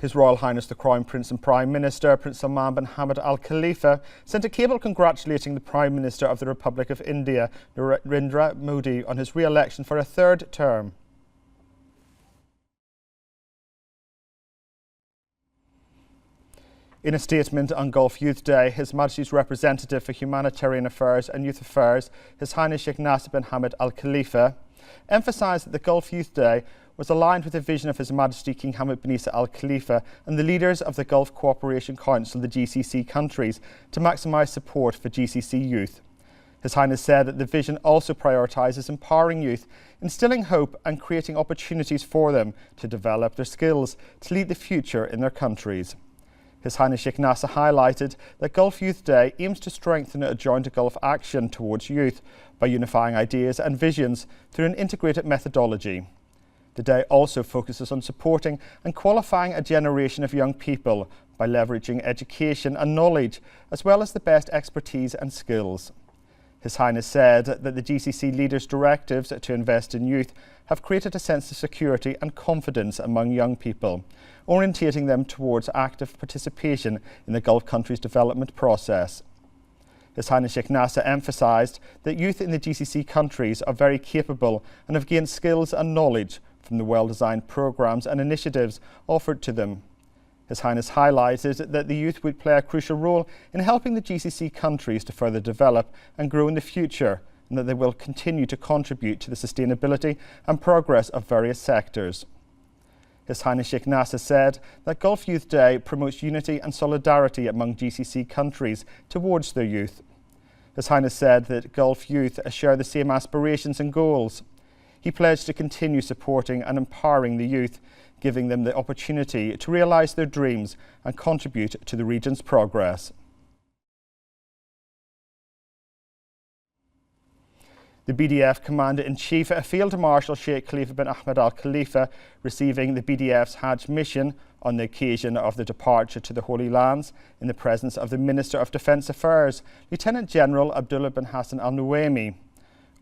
His Royal Highness the Crown Prince and Prime Minister, Prince Salman bin Hamad Al Khalifa, sent a cable congratulating the Prime Minister of the Republic of India, Narendra Modi, on his re-election for a third term. In a statement on Gulf Youth Day, His Majesty's Representative for Humanitarian Affairs and Youth Affairs, His Highness Sheikh Nasser bin Hamad Al Khalifa, emphasised that the Gulf Youth Day was aligned with the vision of His Majesty King Hamad bin Isa Al Khalifa and the leaders of the Gulf Cooperation Council, the GCC countries, to maximise support for GCC youth. His Highness said that the vision also prioritises empowering youth, instilling hope and creating opportunities for them to develop their skills to lead the future in their countries. His Highness Sheikh Nasser highlighted that Gulf Youth Day aims to strengthen a joint Gulf action towards youth by unifying ideas and visions through an integrated methodology. The day also focuses on supporting and qualifying a generation of young people by leveraging education and knowledge, as well as the best expertise and skills. His Highness said that the GCC leaders' directives to invest in youth have created a sense of security and confidence among young people, orientating them towards active participation in the Gulf countries' development process. His Highness Sheikh Nasser emphasised that youth in the GCC countries are very capable and have gained skills and knowledge from the well-designed programmes and initiatives offered to them. His Highness highlighted that the youth would play a crucial role in helping the GCC countries to further develop and grow in the future, and that they will continue to contribute to the sustainability and progress of various sectors. His Highness Sheikh Nasser said that Gulf Youth Day promotes unity and solidarity among GCC countries towards their youth. His Highness said that Gulf youth share the same aspirations and goals. He pledged to continue supporting and empowering the youth, giving them the opportunity to realise their dreams and contribute to the region's progress. The BDF Commander-in-Chief, Field Marshal Sheikh Khalifa bin Ahmed Al Khalifa, receiving the BDF's Hajj mission on the occasion of the departure to the Holy Lands in the presence of the Minister of Defence Affairs, Lieutenant General Abdullah bin Hassan Al Nuaimi.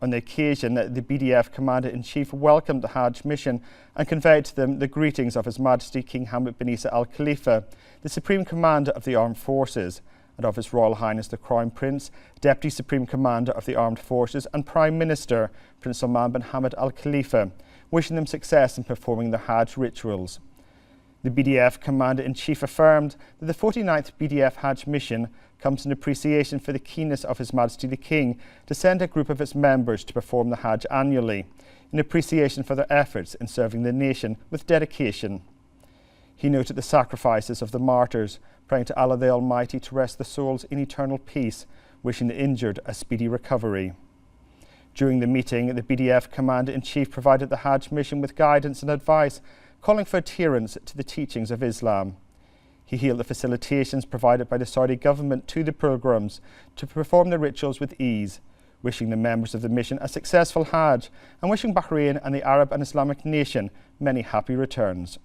On the occasion, the BDF Commander-in-Chief welcomed the Hajj mission and conveyed to them the greetings of His Majesty King Hamad bin Isa Al Khalifa, the Supreme Commander of the Armed Forces, and of His Royal Highness the Crown Prince, Deputy Supreme Commander of the Armed Forces and Prime Minister Prince Salman bin Hamad Al Khalifa, wishing them success in performing their Hajj rituals. The BDF Commander-in-Chief affirmed that the 49th BDF Hajj mission comes in appreciation for the keenness of His Majesty the King to send a group of its members to perform the Hajj annually, in appreciation for their efforts in serving the nation with dedication. He noted the sacrifices of the martyrs, praying to Allah the Almighty to rest the souls in eternal peace, wishing the injured a speedy recovery. During the meeting, the BDF Commander-in-Chief provided the Hajj mission with guidance and advice, calling for adherence to the teachings of Islam. He hailed the facilitations provided by the Saudi government to the pilgrims to perform the rituals with ease, wishing the members of the mission a successful Hajj and wishing Bahrain and the Arab and Islamic nation many happy returns.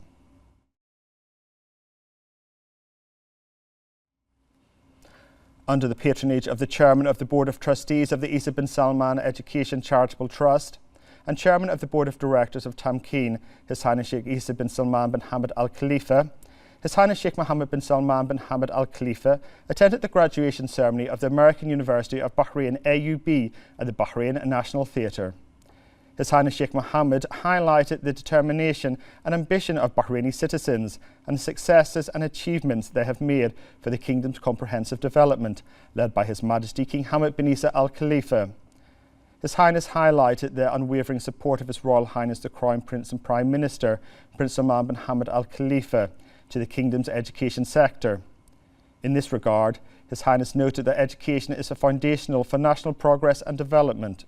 Under the patronage of the Chairman of the Board of Trustees of the Isa bin Salman Education Charitable Trust and Chairman of the Board of Directors of Tamkeen, His Highness Sheikh Isa bin Salman bin Hamad Al Khalifa, His Highness Sheikh Mohammed bin Salman bin Hamad Al Khalifa attended the graduation ceremony of the American University of Bahrain AUB at the Bahrain National Theatre. His Highness Sheikh Mohammed highlighted the determination and ambition of Bahraini citizens and the successes and achievements they have made for the kingdom's comprehensive development, led by His Majesty King Hamad bin Isa Al Khalifa. His Highness highlighted the unwavering support of His Royal Highness the Crown Prince and Prime Minister, Prince Salman bin Hamad Al Khalifa, to the kingdom's education sector. In this regard, His Highness noted that education is foundational for national progress and development.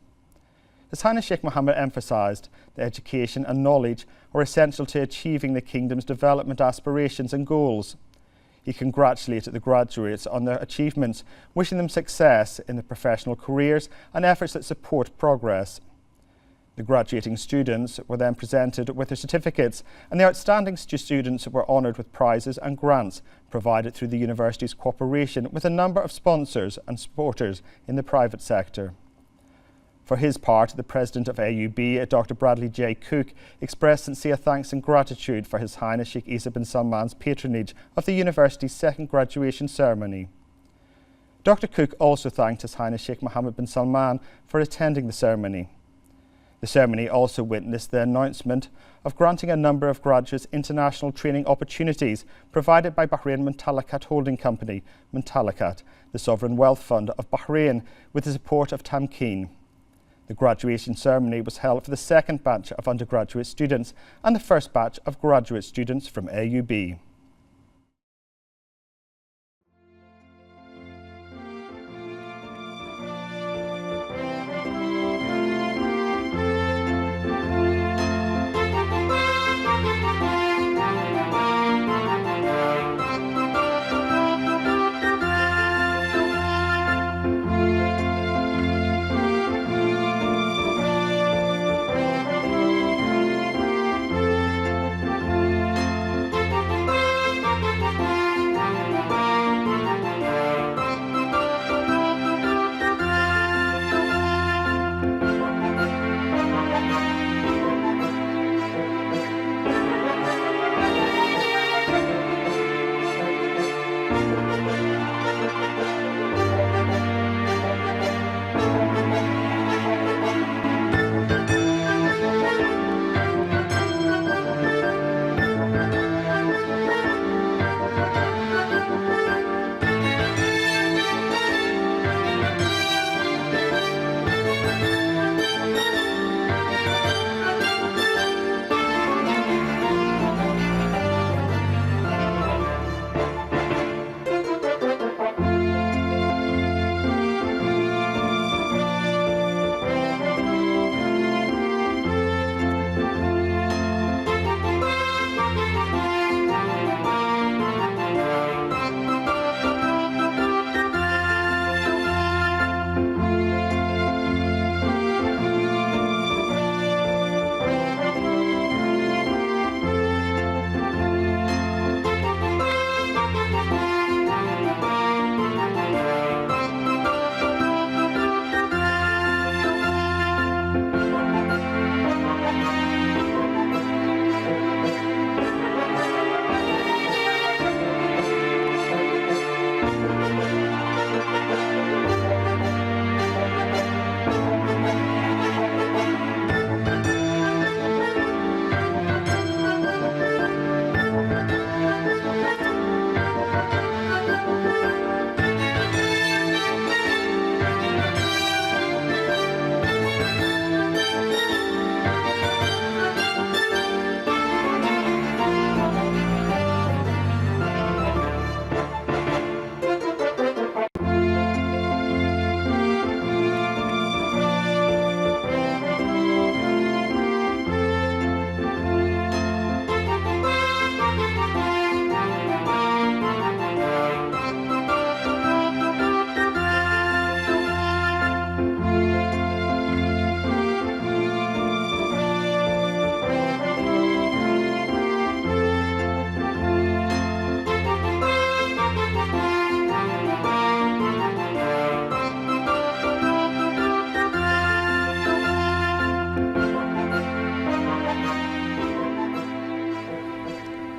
His Highness Sheikh Mohammed emphasised that education and knowledge are essential to achieving the kingdom's development aspirations and goals. He congratulated the graduates on their achievements, wishing them success in their professional careers and efforts that support progress. The graduating students were then presented with their certificates, and the outstanding students were honoured with prizes and grants provided through the university's cooperation with a number of sponsors and supporters in the private sector. For his part, the President of AUB, Dr. Bradley J. Cook, expressed sincere thanks and gratitude for His Highness Sheikh Isa bin Salman's patronage of the university's second graduation ceremony. Dr. Cook also thanked His Highness Sheikh Mohammed bin Salman for attending the ceremony. The ceremony also witnessed the announcement of granting a number of graduates international training opportunities provided by Bahrain Mumtalakat Holding Company, Mumtalakat, the sovereign wealth fund of Bahrain, with the support of Tamkeen. The graduation ceremony was held for the second batch of undergraduate students and the first batch of graduate students from AUB.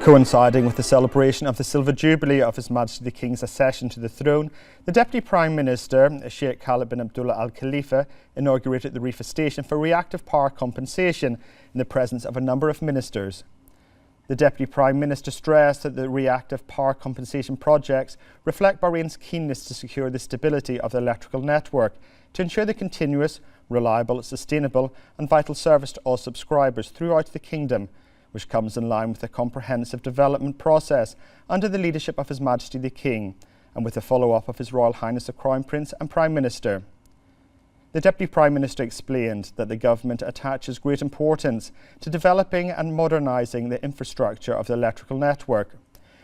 Coinciding with the celebration of the Silver Jubilee of His Majesty the King's accession to the throne, the Deputy Prime Minister, Sheikh Khalid bin Abdullah Al Khalifa, inaugurated the Rifa station for reactive power compensation in the presence of a number of ministers. The Deputy Prime Minister stressed that the reactive power compensation projects reflect Bahrain's keenness to secure the stability of the electrical network, to ensure the continuous, reliable, sustainable and vital service to all subscribers throughout the Kingdom, which comes in line with a comprehensive development process under the leadership of His Majesty the King and with the follow-up of His Royal Highness the Crown Prince and Prime Minister. The Deputy Prime Minister explained that the government attaches great importance to developing and modernising the infrastructure of the electrical network,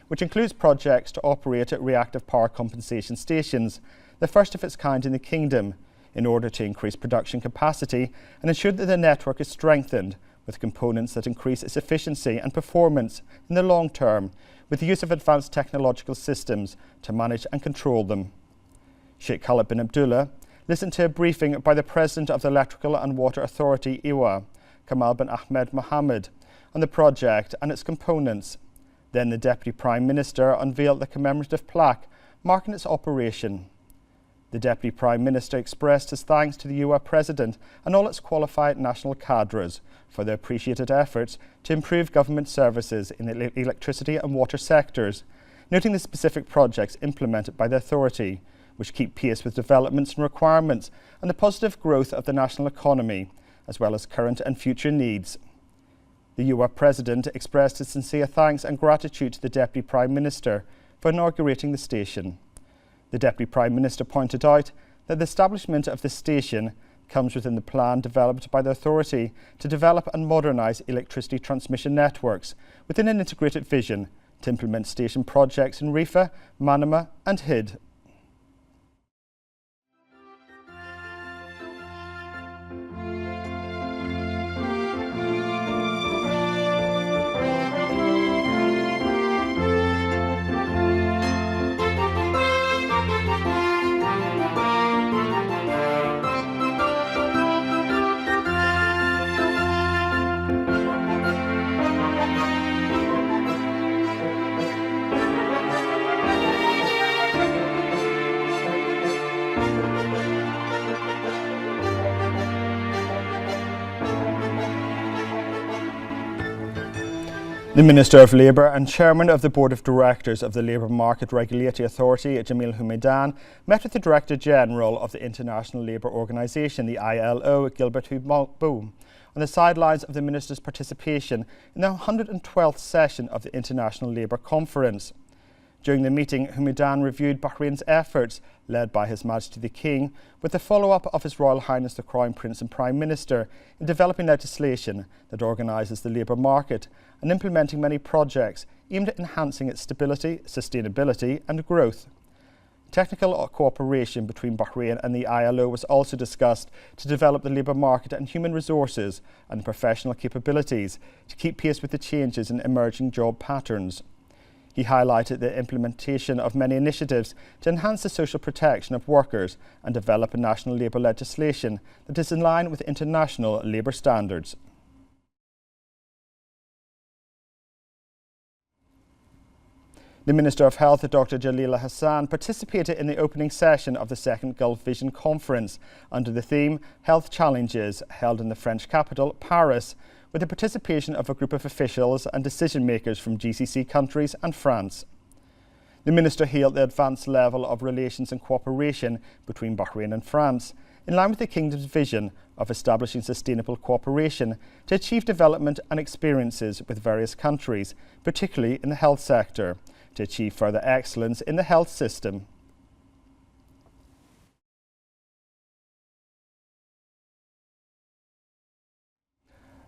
which includes projects to operate at reactive power compensation stations, the first of its kind in the Kingdom, in order to increase production capacity and ensure that the network is strengthened with components that increase its efficiency and performance in the long term, with the use of advanced technological systems to manage and control them. Sheikh Khalid bin Abdullah listened to a briefing by the President of the Electrical and Water Authority, EWA, Kamal bin Ahmed Mohammed, on the project and its components. Then the Deputy Prime Minister unveiled the commemorative plaque marking its operation. The Deputy Prime Minister expressed his thanks to the EWA President and all its qualified national cadres for their appreciated efforts to improve government services in the electricity and water sectors, noting the specific projects implemented by the authority, which keep pace with developments and requirements and the positive growth of the national economy, as well as current and future needs. The EWA President expressed his sincere thanks and gratitude to the Deputy Prime Minister for inaugurating the station. The Deputy Prime Minister pointed out that the establishment of the station comes within the plan developed by the authority to develop and modernise electricity transmission networks within an integrated vision to implement station projects in Rifa, Manama and Hid. The Minister of Labour and Chairman of the Board of Directors of the Labour Market Regulatory Authority, Jamil Humaidan, met with the Director General of the International Labour Organisation, the ILO, Gilbert Huboum, on the sidelines of the Minister's participation in the 112th session of the International Labour Conference. During the meeting, Humaidan reviewed Bahrain's efforts, led by His Majesty the King, with the follow-up of His Royal Highness the Crown Prince and Prime Minister in developing legislation that organises the labour market and implementing many projects aimed at enhancing its stability, sustainability and growth. Technical cooperation between Bahrain and the ILO was also discussed to develop the labour market and human resources and professional capabilities to keep pace with the changes in emerging job patterns. He highlighted the implementation of many initiatives to enhance the social protection of workers and develop a national labour legislation that is in line with international labour standards. The Minister of Health, Dr. Jalila Hassan, participated in the opening session of the second Gulf Vision Conference under the theme Health Challenges, held in the French capital, Paris, with the participation of a group of officials and decision makers from GCC countries and France. The Minister hailed the advanced level of relations and cooperation between Bahrain and France, in line with the Kingdom's vision of establishing sustainable cooperation to achieve development and experiences with various countries, particularly in the health sector, to achieve further excellence in the health system.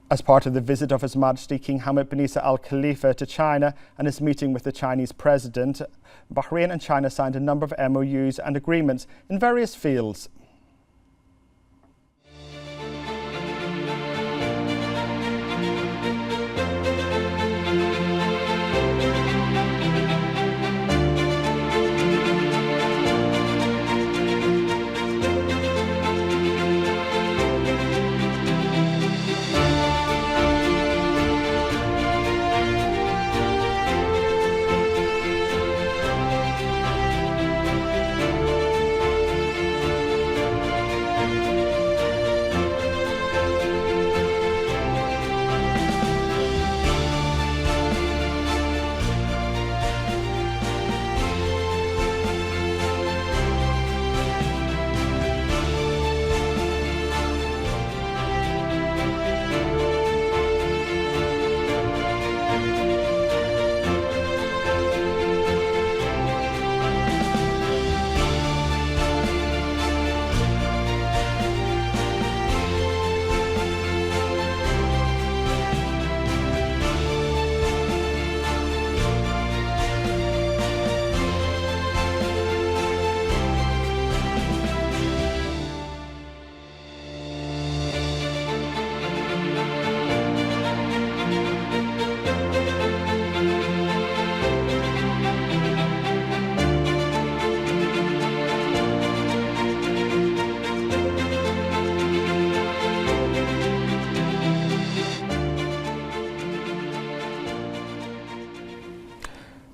As part of the visit of His Majesty King Hamad bin Isa Al Khalifa to China and his meeting with the Chinese President, Bahrain and China signed a number of MOUs and agreements in various fields.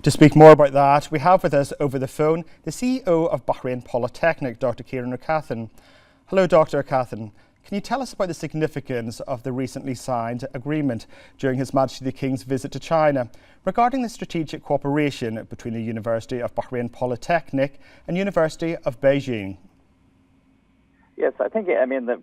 To speak more about that, we have with us over the phone the CEO of Bahrain Polytechnic, Dr. Kieran O'Cathan. Hello, Dr. O'Cathan. Can you tell us about the significance of the recently signed agreement during His Majesty the King's visit to China regarding the strategic cooperation between the University of Bahrain Polytechnic and University of Beijing? Yes, I think,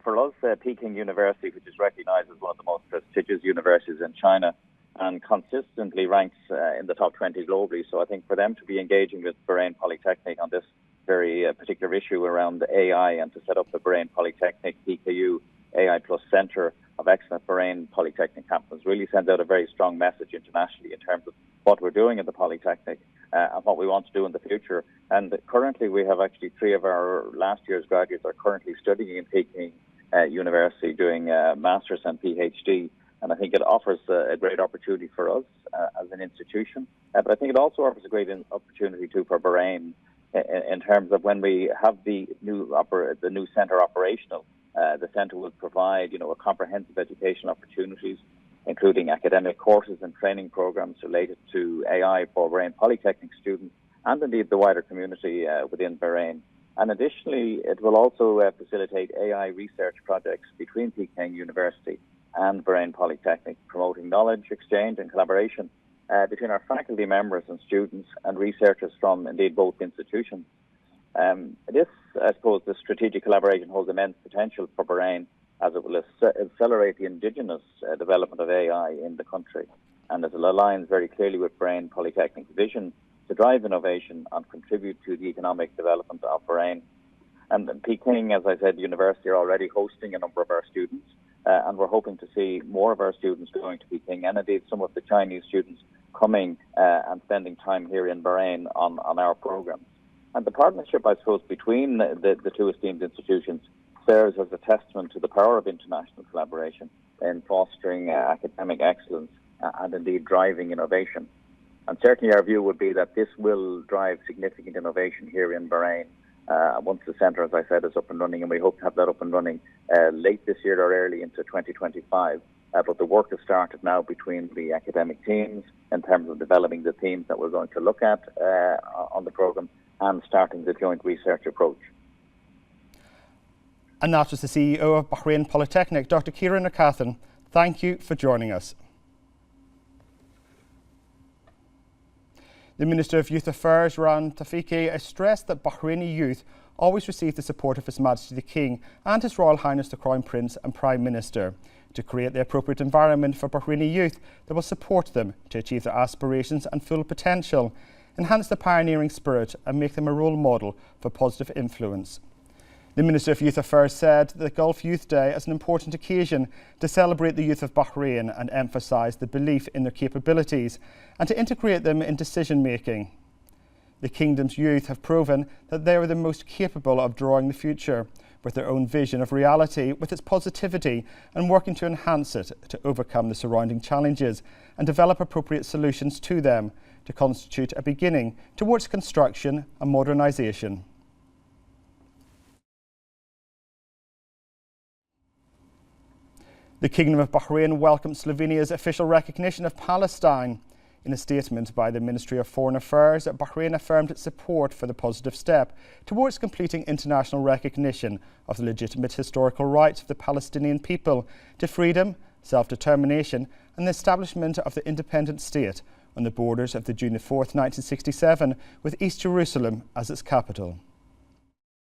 for us, Peking University, which is recognised as one of the most prestigious universities in China and consistently ranks in the top 20 globally. So I think for them to be engaging with Bahrain Polytechnic on this very particular issue around AI and to set up the Bahrain Polytechnic PKU AI Plus Centre of Excellence Bahrain Polytechnic campus really sends out a very strong message internationally in terms of what we're doing at the Polytechnic and what we want to do in the future. And currently we have actually 3 of our last year's graduates are currently studying in Peking University doing Masters and PhD. And I think it offers a great opportunity for us as an institution. But I think it also offers a great opportunity too for Bahrain in terms of when we have the new centre operational. The centre will provide, a comprehensive educational opportunities, including academic courses and training programs related to AI for Bahrain Polytechnic students and indeed the wider community within Bahrain. And additionally, it will also facilitate AI research projects between Peking University and Bahrain Polytechnic, promoting knowledge exchange and collaboration between our faculty members and students and researchers from indeed both institutions. This strategic collaboration holds immense potential for Bahrain as it will accelerate the indigenous development of AI in the country, and as it aligns very clearly with Bahrain Polytechnic's vision to drive innovation and contribute to the economic development of Bahrain. And Peking, as I said, the university are already hosting a number of our students, and we're hoping to see more of our students going to Peking, and indeed some of the Chinese students coming and spending time here in Bahrain on our programs. And the partnership, I suppose, between the 2 esteemed institutions serves as a testament to the power of international collaboration in fostering academic excellence and indeed driving innovation. And certainly our view would be that this will drive significant innovation here in Bahrain once the centre, as I said, is up and running, and we hope to have that up and running late this year or early into 2025. But the work has started now between the academic teams in terms of developing the themes that we're going to look at on the programme and starting the joint research approach. And that was the CEO of Bahrain Polytechnic, Dr. Kieran O'Cathan. Thank you for joining us. The Minister of Youth Affairs, Ran Tafiki, has stressed that Bahraini youth always receive the support of His Majesty the King and His Royal Highness the Crown Prince and Prime Minister to create the appropriate environment for Bahraini youth that will support them to achieve their aspirations and full potential, enhance the pioneering spirit and make them a role model for positive influence. The Minister of Youth Affairs said that Gulf Youth Day is an important occasion to celebrate the youth of Bahrain and emphasise the belief in their capabilities and to integrate them in decision making. The Kingdom's youth have proven that they are the most capable of drawing the future with their own vision of reality, with its positivity, and working to enhance it to overcome the surrounding challenges and develop appropriate solutions to them to constitute a beginning towards construction and modernisation. The Kingdom of Bahrain welcomed Slovenia's official recognition of Palestine. In a statement by the Ministry of Foreign Affairs, Bahrain affirmed its support for the positive step towards completing international recognition of the legitimate historical rights of the Palestinian people to freedom, self-determination and the establishment of the independent state on the borders of the June 4, 1967, with East Jerusalem as its capital.